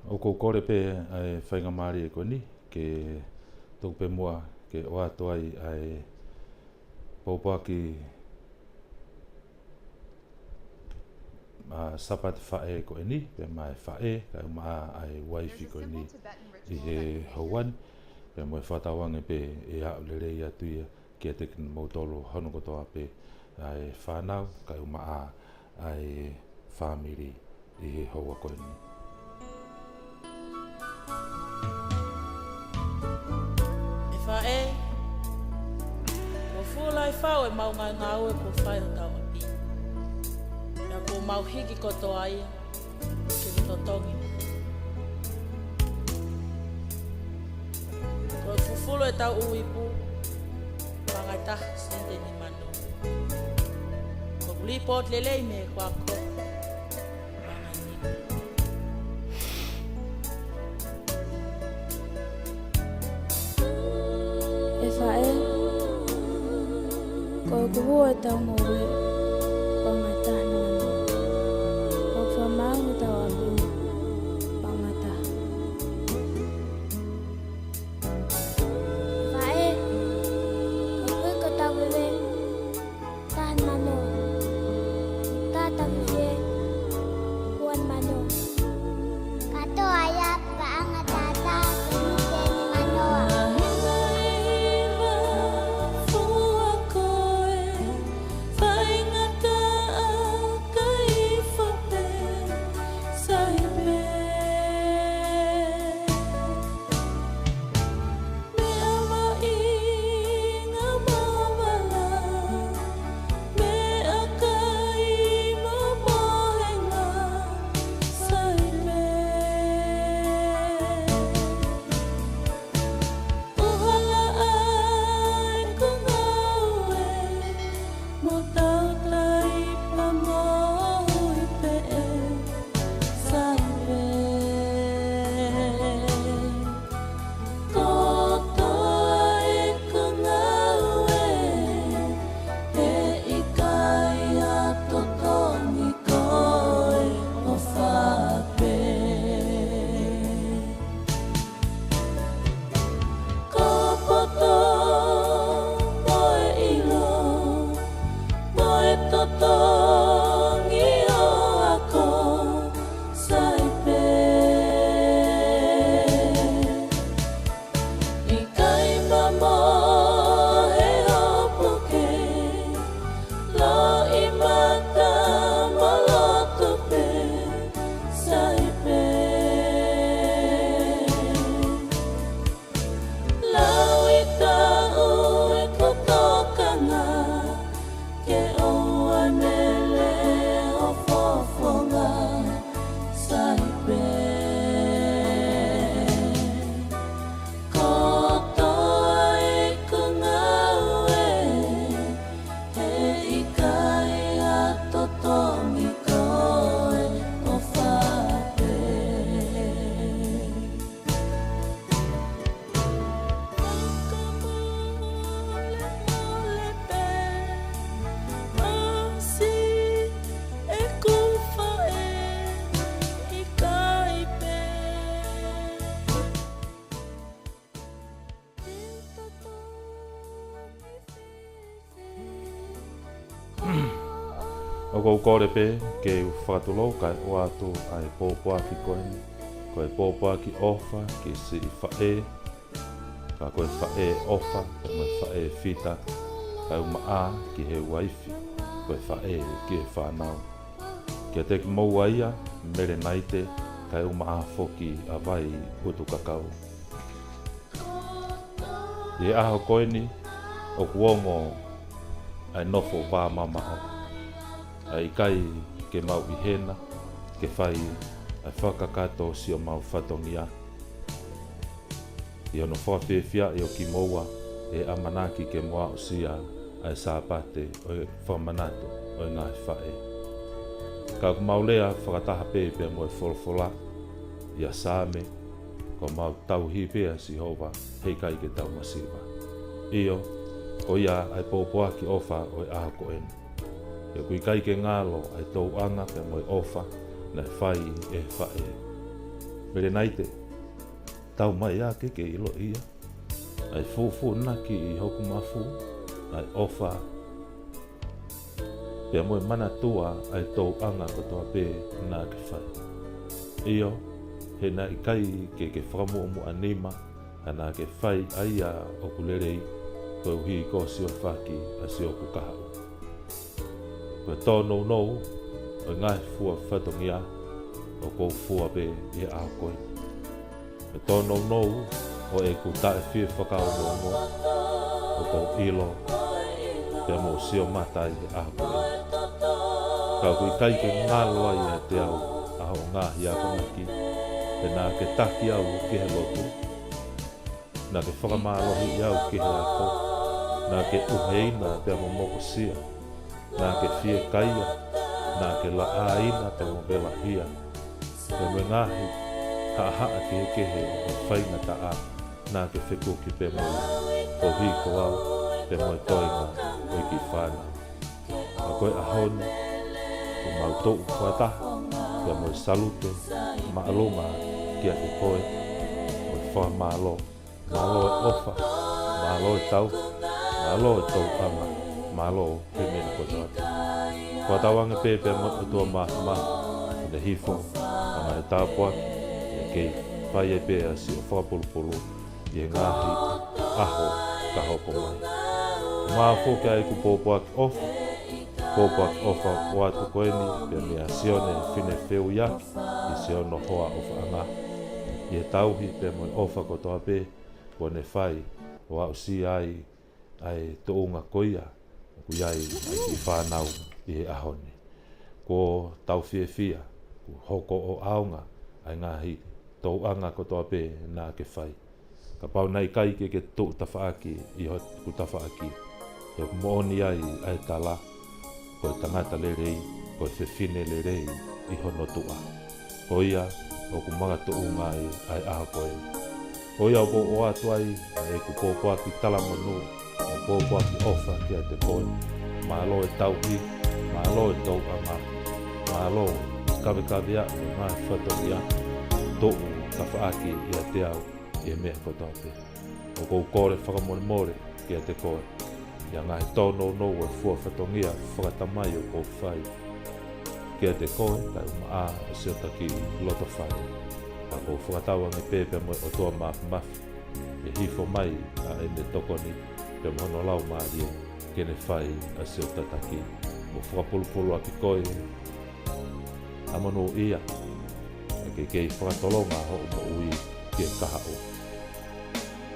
O ko kore pe ai whainga maari e koe ni, ke tōku pe mua ke o ato ai ai Popoaki Sapate whae koe ni, pe mai whae, kai maa ai waifi koe ni i he hauani, pe moe whatawange pe e au lere i atu ia kia tekin mautolo hanu kotoa pe ai whanau, kai maa ai whamiri i he haua koe ni. Whae, ko fulai whau e maunga ngā ue ko whae Kaungaue. Ia ko mau hiki kotoa ia, ki to tongi. Ko fufulu e tau uipu, pangaita sente ni manu. Ko lipot lelei me kwa ko. Whae, ko kuhua e tau ngōwe, pangata na manu. Ko whamau tau apu, pangata. Whae, ko kui ko tau wewe, tahan manu. Tata wewe, huan manu. Kato aya, paangata ta, kenite ni manoa. O kou kore pe ke u whakatolo kai o atu ai Popoaki koe ni. Koe Popoaki ofa ke si i whae. Ka koe whae ofa ke mai whae whita. Kai umaa ki he waifi. Koe whae ki he whanau. Kia teki maua ia, mere naite, kai umaa foki a vai utu kakao. I aho koe ni, o kuongo ai nofo wā mamao. Ai kai ke mau i hena, ke whai ai whakakato si o mau whatongia. I ono whawhiawhia i o ki moua e amanaki ke moa o sia ai Sapate o e whamanato o e ngai whae. Ka ku maulea whakataha pēpea mo e wholwhola i a sāme ko mau tauhi pēa si hova hei kai ke tau masiwa. Io, o ia ai Popoaki ofa o e aho ko enu. Ia kui kai ke ngalo ai tau anga pe mo e ofa na whai e whae. Mere nai te tau mai a ke ilo ia. Ai fufu na ki I hoku mafu. Ai ofa. Pea moe mana tua ai tau anga ko toa pē nā ke whai. Io, he na I kai ke whakamu mu anima. Ana ke whai ai a okulerei. Koe uhi ko sio whaki a sio kukahau. Koe tō nou, o ngai fua whatongia. O kou fua pe I a koe. Koe tō nou, o e ku tae whie whakao mo. O kou ilo. Pea mo sio matai a koe. Kau kui kai ke ngalo ai a te au. Aho ngahi a kamaki. Pe nā ke taki au ke he lotu. Nā ke whakamālohi au ke he ako. Nā ke uheina pea mo moko sia. Nā ke whie kaia. Nā ke la aina pea mo bela hia. Pea me ngahi. Haa ke he o whainga ta a. Nā ke whekuki pea mo I. Ko hiko au. Pea mo toinga. O ki whana. A koe ahoni. Ko mautou whaitaha. Pea mo salute. Maalonga. Kia te koe. O whamalo. Malo e ofa. Malo e tau. Malo e tau ama. Malo e mena ko tawati. Kua tawange pepe mo o tua maha. Ne hifo. Anga e tāpuaki. E kei whai e pēa si o whakapulupulu. I e ngahi aho ka hoko mai. Maa fōke ai ku Popoaki ofa. Popoaki ofa o atu koeni. Pea mea sione whine wheu iaki. I siono hoa ofa anga. I e tauhi pea mo ofa ko toa pē. Ko ne whai o au si ai tounga koia. Ku iai ki whanau I he ahone. Ko tau whia. Ku hoko o aunga ai ngahi tau anga ko toa pē nā ke whai. Ka pau nei kai ke tuk tawhaaki I hot ku tawhaaki. He mooni ai tala. Ko tangata le rei. Ko whiwhine le rei I hono tua. Ko ia o ku mga tounga ai aho koe. Oia o atu ai e ku Popoaki tala manu. O Popoaki ofa kia te koe. Malo e tauhi. Malo e tau anga. Malo kawe a o ngai whatongia. Tou ka whaaki I a te au I e mea kotope. O kou kore whakamore kia te koe. Ia ngai tono no e fua whatongia whakatamai o kou whai. Kia te koe kai uma a o siotaki loto whai. A kou whakatawa ngi pepe mo o toa mafi. E hifo mai a ene tokoni. Pe mohono lau maari e kene whai a siotaki. O whakapulupulu a ki koe. Amano ia. E kei whakatolonga ho mo ui ki e kaha o.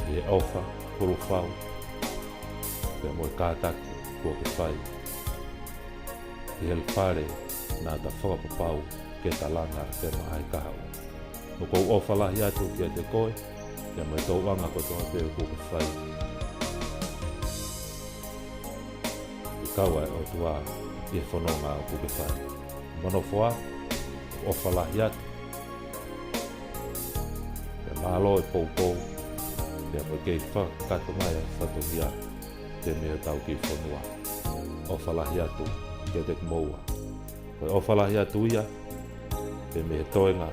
E ofa, puru whau. Pe mo e kātaki kua ke whai. E hel whare nā ta whakapapau ke ta langa te mahai kaha o. O kou ofa lahi atu kia te koe. Ia mai tau anga ko toa pēo kua ke whai. I kaua e o tua I e whanonga o kua ke whai. Mono whoa, ofa lahi atu. Malo e pou. Pea mo kei whakatomai a whatongia. Te mea tau ki whanua. Ofa lahi atu kia te kumoua. Koe ofa lahi atu ia. Te mea toenga.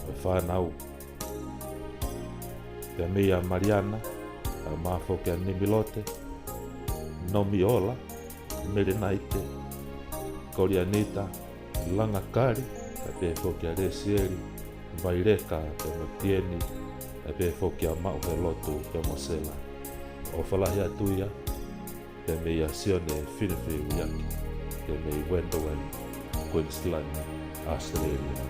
Koe whanau. Te mea Mariana. Ka mafo kia Nimilote. Nomi ola. Mere naite. Korianita. Langa kari. Ka pea fo kia Resieri. Vaireka te matieni e pe fokia mau he lotu te mosela. O whalahi atuia te mea sione whiniwhi uiaki te mei Wendowen, Queensland, Australia.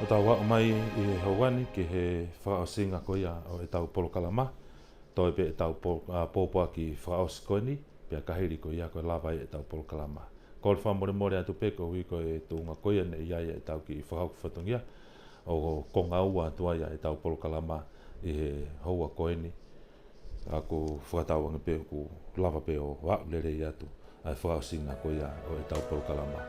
O tau wao mai I Hawani ki he whaaosinga ko ia o e tau Polokalama. Toi pe e tau Popoaki whaaosikoini, pia kahiri ko ia ko lawai e tau Polokalama. Ko le whamore atu pe ko hui ko e tuunga ko ia ne iai e tau ki whahauku whatongia. O Kaungaue atu ia e tau Polokalama I he haua koini. Ako whakatauanga pe ku lava pe o wau lere I atu. Ai whaaosinga ko ia o e tau Polokalama.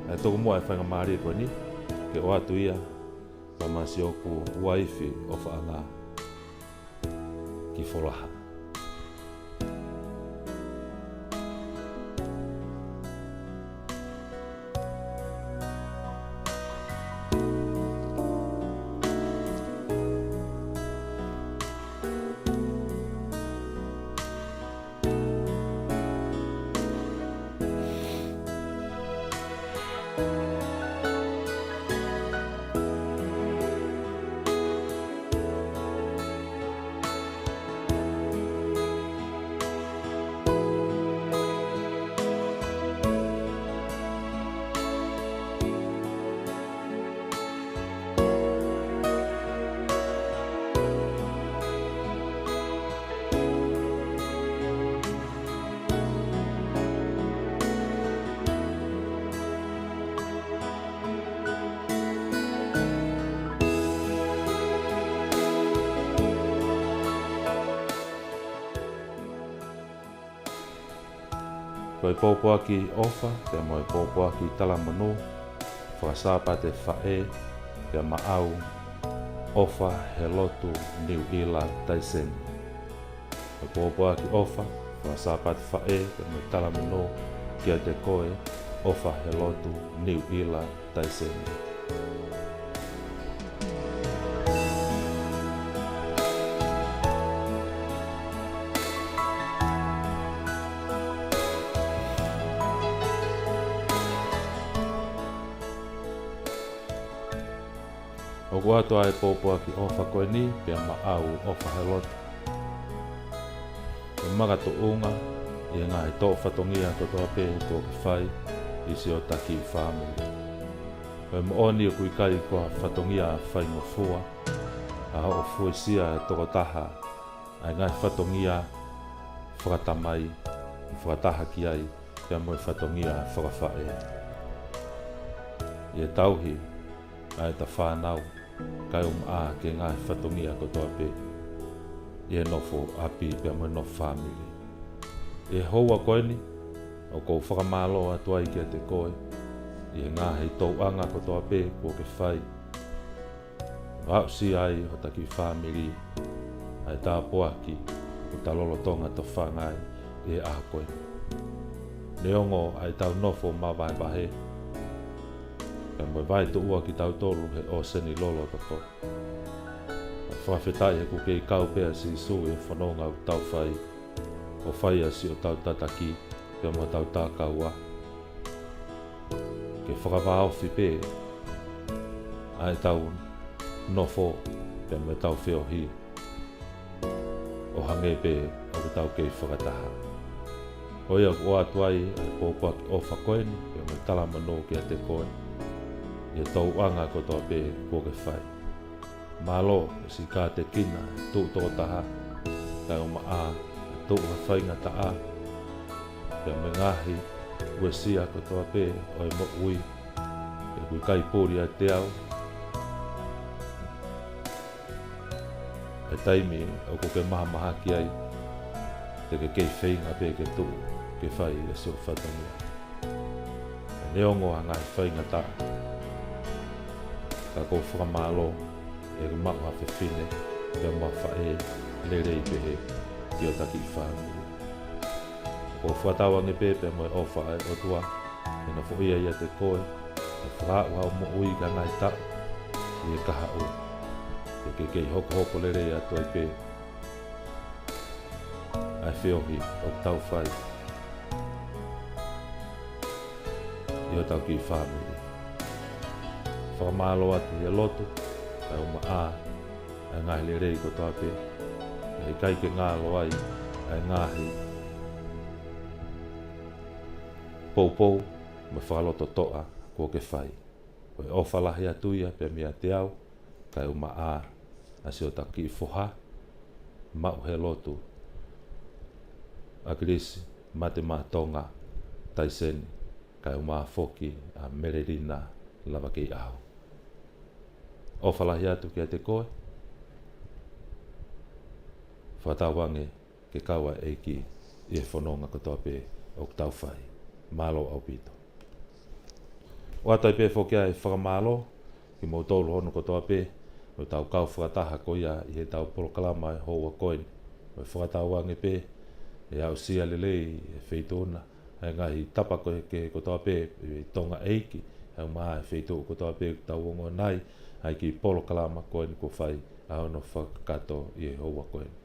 E toko mua e whainga maari ko ni, ke o atu ia, ka masi oku waifi o whaanga ki wholaha. Ko e Popoaki ofa, te mo e Popoaki talamanu, Sapate whae, te maau, ofa he lotu niu ila taisen. Ko e Popoaki ofa, Sapate whae, te mo e talamanu, kia te koe, ofa he lotu niu ila taisen. O kua toa e Popoaki ofa koe ni, pia maau ofa he lotu. E magato unga, I ngā he tō whatongia ko toa pē tō ki whai, I si o taki whāmuri. E mooni o kui kai kua whatongia whai ngo fua, a o fuesia e toko taha, ai ngai whatongia whakatamai, whakataha ki ai, pia mo e whatongia whakawhae. I e tauhi, ai ta whanau, kai a ke ngā whatongia ko toa pē. I e nofo api pia mo no family. I e houa koe ni, o kou whakamalo atua I kia te koe. I e ngā hei tauanga ko toa pē kua ke whai. Wau si ai o taki family, ai tā poaki, o ta lolo tonga to whangai I e aha koe. Neongo ai tau nofo mawai wahe. Ka mo vai to ua ki tau tolu he o seni lolo toto. Whawhetai he ku kei kau pēa si su e whanonga o tau whai. O whaia si o tau tataki, pia mo tau tākaua. Ke whakawhaofi pē, ai tau nofo, pia mo tau whiohi. O hange pē, o tau kei whakataha. Oia o atuai, ai Popoaki ofa koeni, pia mo talamano kia te koe. I tau anga ko toa pē kua ke whai. Malo, si kā te kina, tū tō taha, kai o maa, tū ka whainga ta a. Pia me ngahi, ue sia ko toa pē o e mo ui, e kui kai pōri a te au. E taimi, o ko ke maha ki ai, te ke kei whainga pē ke tū, ke whai e so whatongia. E neongo a ngai whainga ta a. Ka ko whakamalo, e mau hawhewhine, pia mau whae, lere I pehe, ki o taki whāngu. Ko whatawange pē pia mo e ofa ai o tua, e na whuia ia te koe, e whaau hau mo ui ka ngai ta, I e kaha o. E ke kei hoko lere atu ai pē. Ai whiohi o tau whai. I o tau ki whāngu. Whakamalo atu I lotu, kai o maa, ai ngahi le rei ko toa pē. Ai kai ke ngālo ai, ai ngahi. Pou, me whakaloto toa kua ke whai. Koe ofa lahi atu ia pe mea te au, kai uma a si o taki I foha, mau he lotu. Agrisi, mate ma Tonga, taiseni, kai uma foki a mererina lava kei au. Ofa lahi atu kia te koe, whatawange ke kawa eiki I whanonga katoa pe o tau whai, Malo Aupito. O atai pe foki ai whakamalo, ki mo tolu hono katoa pe, o tau kau whakataha ko ia I he tau Polokalama e hoa koini. O whakatawange pe, e au sia lelei e wheitona, e ngahi tapa ko ke katoa pe, e tonga eiki, e maa e wheito katoa pe tau ongo nai, ai ki Polokalama koini ko whai, a ono whakakato I he hoa koini.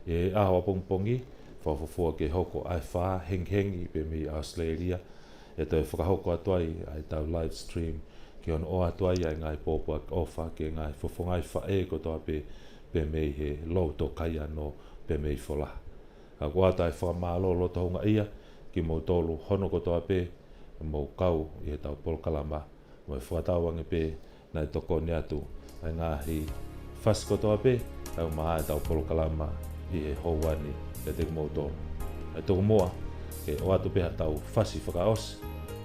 E aho pongpongi, whawhawhua ke hoko ai wha henghengi pe mi Australia, e toi whakahoko atuai ai tau livestream, ki on o atuai ai ngai Popoaki ofa, ke ngai whawhongai wha kotoa pe mei he loto kai ano pe mei whola. A kuata ai whamalo loto honga ia, ki mo tolu hono kotoa pe, mo kau I he tau Polokalama, mo e whatawange pe, nai toko ni atu, ai ngahi whas kotoa pe, au maa tau Polokalama, I he houani e te kumoutono. E toko moa, ke o atu peha tau whasi whakaosi,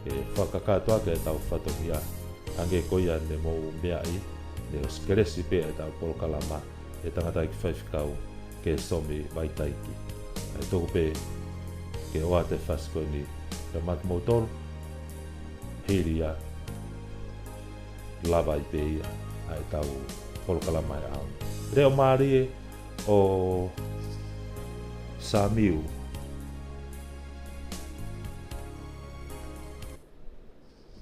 ke whakakatoa ke tau whatohia, ange koia ne mou mea I, ne o skeresi pe e tau Polokalama, e tangata ki whaiwhikau ke somi waitaiki. E toko pe, ke o ate whasi koe ni, ke mat moutoro, hiri ia, lava I pe ia, ai tau Polokalama e au. Reo maari o Samiu.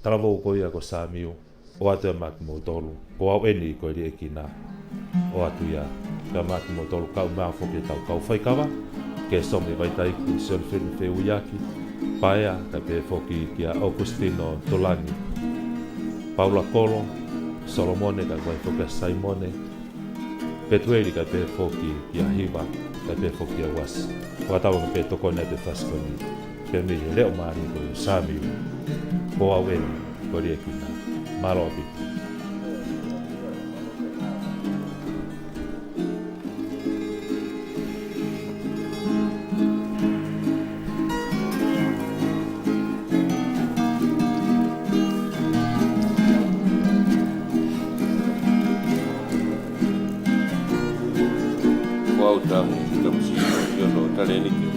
Taravou ko ia ko Samiu, o atu ia maki mo tolu, ko au eni ko eri eki nā, o atu ia, ka maki mo tolu kau maa whoke tau kau whaikawa, ke somi waitaiki siol whenu uiaki, paea ka pe whoki ki a Augustino Tolangi, Paula Kolo, Solomone ka koe whoke Saimone, Petueli ka pe whoki ki a Hiva, ka pe whoki a Was, whakatawa pe toko nei pe whaskoni, pe mi he leo maari ko Samiu, ko au eni, ko ri eki nā, Malo Aupito. Tang kamusi yono taleni ki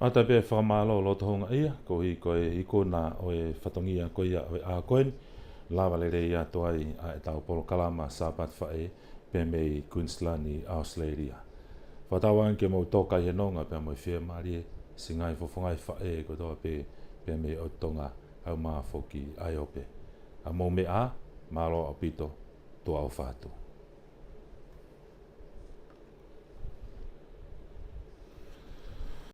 Ata pe whamalo lo tohonga ia, ko hi koe iko na o e whatongia koe ia o e a koen, lawa le rei ato ai a e tau Polokalama Sapate whae pe mei Queensland i Australia. Whatawang ke mau toka i henonga pe mau whia marie, singai fofongai whae ko toa pe mei o Tonga au maa foki ai ope. A mau me a, Malo Aupito, toa o whātu.